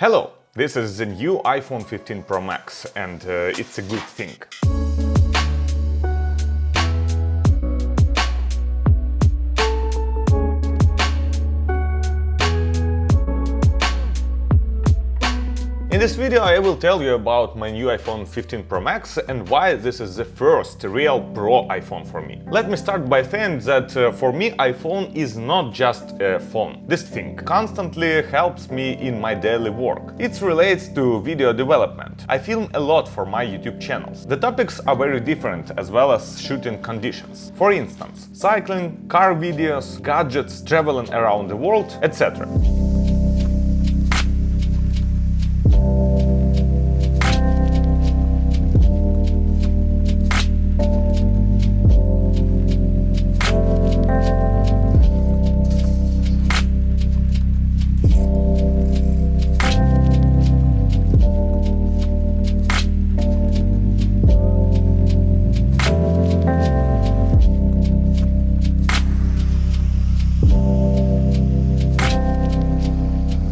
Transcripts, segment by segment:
Hello, this is the new iPhone 15 Pro Max, and it's a good thing. In this video I will tell you about my new iPhone 15 Pro Max and why this is the first real Pro iPhone for me. Let me start by saying that for me iPhone is not just a phone. This thing constantly helps me in my daily work. It relates to video development. I film a lot for my YouTube channels. The topics are very different as well as shooting conditions. For instance, cycling, car videos, gadgets, traveling around the world, etc.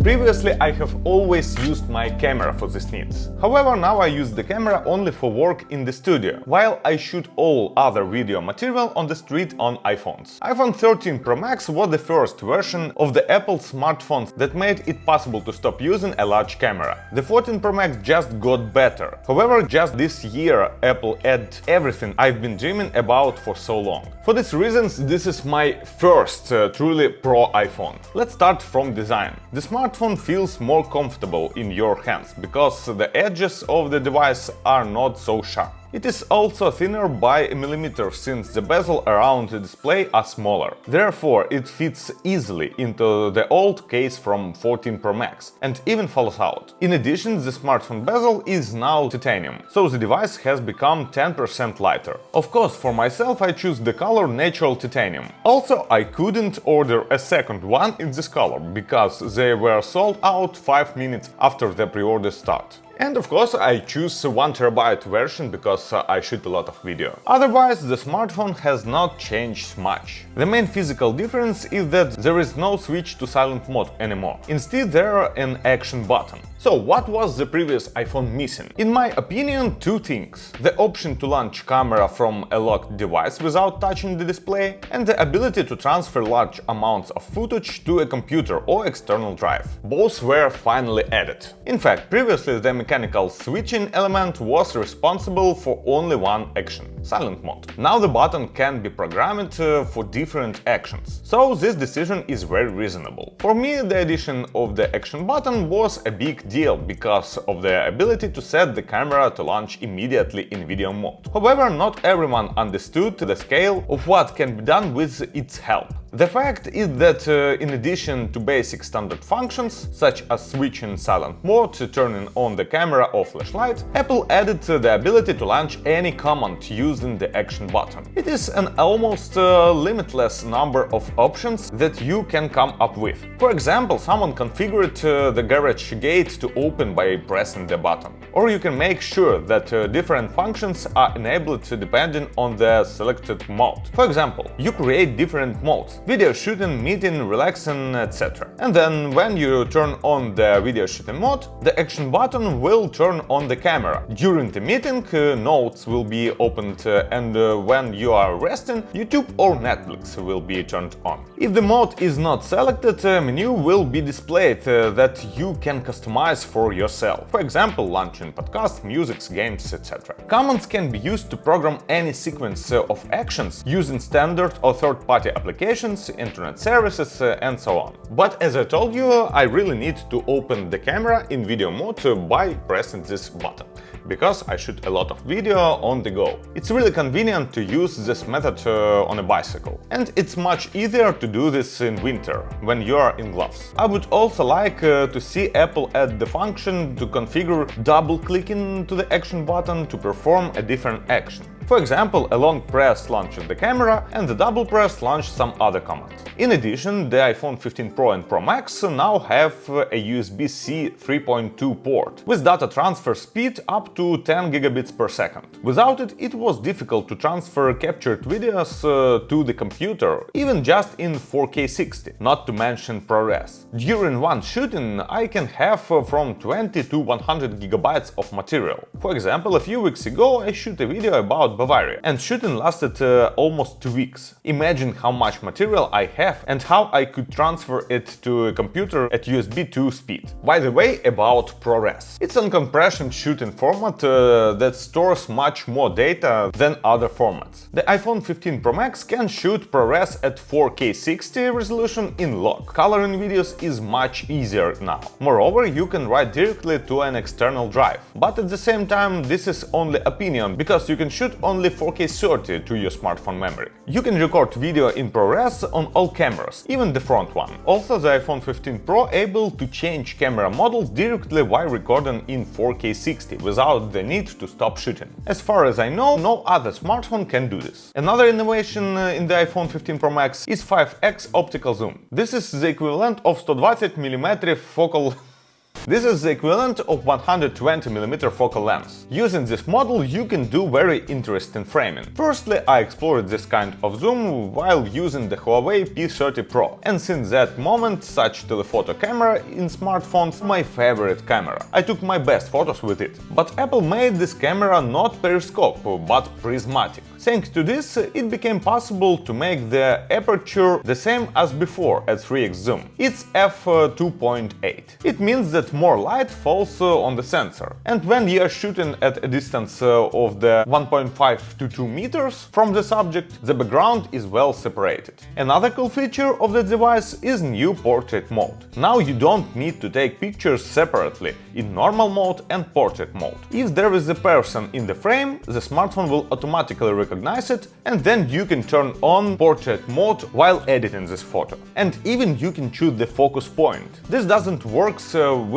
Previously, I have always used my camera for these needs. However, now I use the camera only for work in the studio, while I shoot all other video material on the street on iPhones. iPhone 13 Pro Max was the first version of the Apple smartphones that made it possible to stop using a large camera. The 14 Pro Max just got better. However, just this year Apple added everything I've been dreaming about for so long. For these reasons, this is my first truly Pro iPhone. Let's start from design. The smartphone feels more comfortable in your hands because the edges of the device are not so sharp. It is also thinner by a millimeter since the bezel around the display are smaller. Therefore, it fits easily into the old case from 14 Pro Max and even falls out. In addition, the smartphone bezel is now titanium, so the device has become 10% lighter. Of course, for myself I choose the color natural titanium. Also, I couldn't order a second one in this color because they were sold out 5 minutes after the pre-order start. And of course I choose 1TB version because I shoot a lot of video. Otherwise, the smartphone has not changed much. The main physical difference is that there is no switch to silent mode anymore. Instead, there is an action button. So what was the previous iPhone missing? In my opinion, two things. The option to launch camera from a locked device without touching the display, and the ability to transfer large amounts of footage to a computer or external drive. Both were finally added. In fact, previously the mechanical switching element was responsible for only one action – silent mode. Now the button can be programmed for different actions, so this decision is very reasonable. For me, the addition of the action button was a big deal because of the ability to set the camera to launch immediately in video mode. However, not everyone understood the scale of what can be done with its help. The fact is that in addition to basic standard functions, such as switching silent mode, turning on the camera or flashlight, Apple added the ability to launch any command using the action button. It is an almost limitless number of options that you can come up with. For example, someone configured the garage gate to open by pressing the button. Or you can make sure that different functions are enabled depending on the selected mode. For example, you create different modes: video shooting, meeting, relaxing, etc. And then when you turn on the video shooting mode, the action button will turn on the camera. During the meeting, notes will be opened and when you are resting, YouTube or Netflix will be turned on. If the mode is not selected, a menu will be displayed that you can customize for yourself. For example, launching podcasts, music, games, etc. Commands can be used to program any sequence of actions using standard or third-party applications, internet services, and so on. But as I told you, I really need to open the camera in video mode by pressing this button, because I shoot a lot of video on the go. It's really convenient to use this method on a bicycle. And it's much easier to do this in winter, when you are in gloves. I would also like to see Apple add the function to configure double-clicking to the action button to perform a different action. For example, a long press launches the camera and the double press launches some other commands. In addition, the iPhone 15 Pro and Pro Max now have a USB-C 3.2 port with data transfer speed up to 10 gigabits per second. Without it, it was difficult to transfer captured videos to the computer, even just in 4K 60, not to mention ProRes. During one shooting, I can have from 20 to 100 gigabytes of material. For example, a few weeks ago I shot a video about Bavaria, and shooting lasted almost 2 weeks. Imagine how much material I have and how I could transfer it to a computer at USB 2 speed. By the way, about ProRes. It's a compression shooting format that stores much more data than other formats. The iPhone 15 Pro Max can shoot ProRes at 4K 60 resolution in lock. Coloring videos is much easier now. Moreover, you can write directly to an external drive. But at the same time, this is only opinion, because you can shoot only 4K 30 to your smartphone memory. You can record video in ProRes on all cameras, even the front one. Also, the iPhone 15 Pro able to change camera models directly while recording in 4K 60 without the need to stop shooting. As far as I know, no other smartphone can do this. Another innovation in the iPhone 15 Pro Max is 5x optical zoom. This is the equivalent of 120mm focal This is the equivalent of 120mm focal length. Using this model, you can do very interesting framing. Firstly, I explored this kind of zoom while using the Huawei P30 Pro, and since that moment such telephoto camera in smartphones is my favorite camera. I took my best photos with it. But Apple made this camera not periscope, but prismatic. Thanks to this, it became possible to make the aperture the same as before at 3x zoom. It's f2.8. It means that more light falls on the sensor. And when you are shooting at a distance of the 1.5 to 2 meters from the subject, the background is well separated. Another cool feature of the device is new portrait mode. Now you don't need to take pictures separately in normal mode and portrait mode. If there is a person in the frame, the smartphone will automatically recognize it, and then you can turn on portrait mode while editing this photo. And even you can choose the focus point. This doesn't work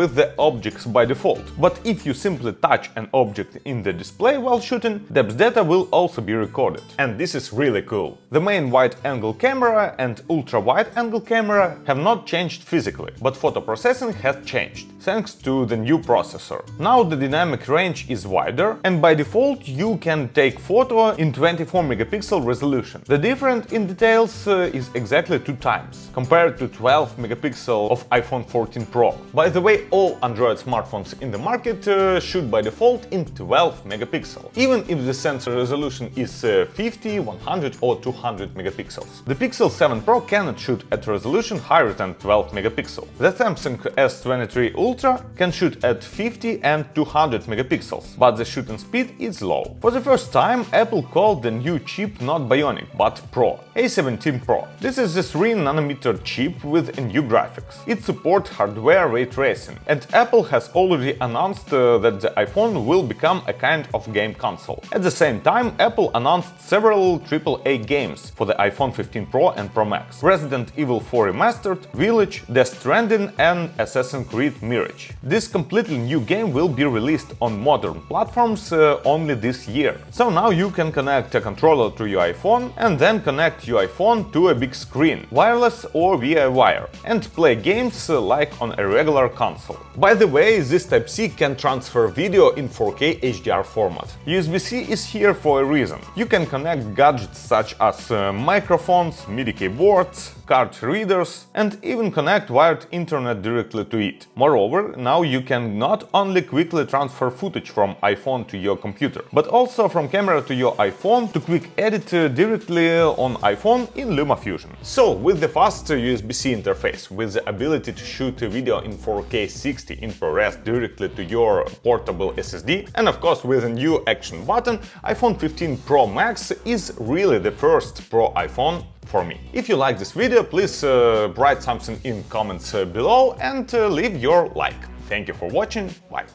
with the objects by default, but if you simply touch an object in the display while shooting, depth data will also be recorded. And this is really cool. The main wide-angle camera and ultra-wide-angle camera have not changed physically, but photo processing has changed, thanks to the new processor. Now the dynamic range is wider, and by default you can take photo in 24 megapixel resolution. The difference in details is exactly 2 times, compared to 12 megapixel of iPhone 14 Pro. By the way, all Android smartphones in the market shoot by default in 12 megapixel, even if the sensor resolution is 50, 100 or 200 megapixels. The Pixel 7 Pro cannot shoot at resolution higher than 12 megapixel. The Samsung S23 Ultra can shoot at 50 and 200 megapixels, but the shooting speed is low. For the first time, Apple called the new chip not Bionic, but Pro, A17 Pro. This is the 3nm chip with a new graphics. It supports hardware ray tracing, and Apple has already announced that the iPhone will become a kind of game console. At the same time, Apple announced several AAA games for the iPhone 15 Pro and Pro Max: Resident Evil 4 Remastered, Village, Death Stranding and Assassin's Creed Mirage. This completely new game will be released on modern platforms only this year. So now you can connect a controller to your iPhone and then connect your iPhone to a big screen, wireless or via wire, and play games like on a regular console. By the way, this Type-C can transfer video in 4K HDR format. USB-C is here for a reason. You can connect gadgets such as microphones, MIDI keyboards, card readers, and even connect wired internet directly to it. Moreover, now you can not only quickly transfer footage from iPhone to your computer, but also from camera to your iPhone to quick edit directly on iPhone in LumaFusion. So, with the fast USB-C interface, with the ability to shoot video in 4K 60 in ProRes directly to your portable SSD, and of course with a new action button, iPhone 15 Pro Max is really the first Pro iPhone for me. If you like this video, please write something in comments below and leave your like. Thank you for watching, bye!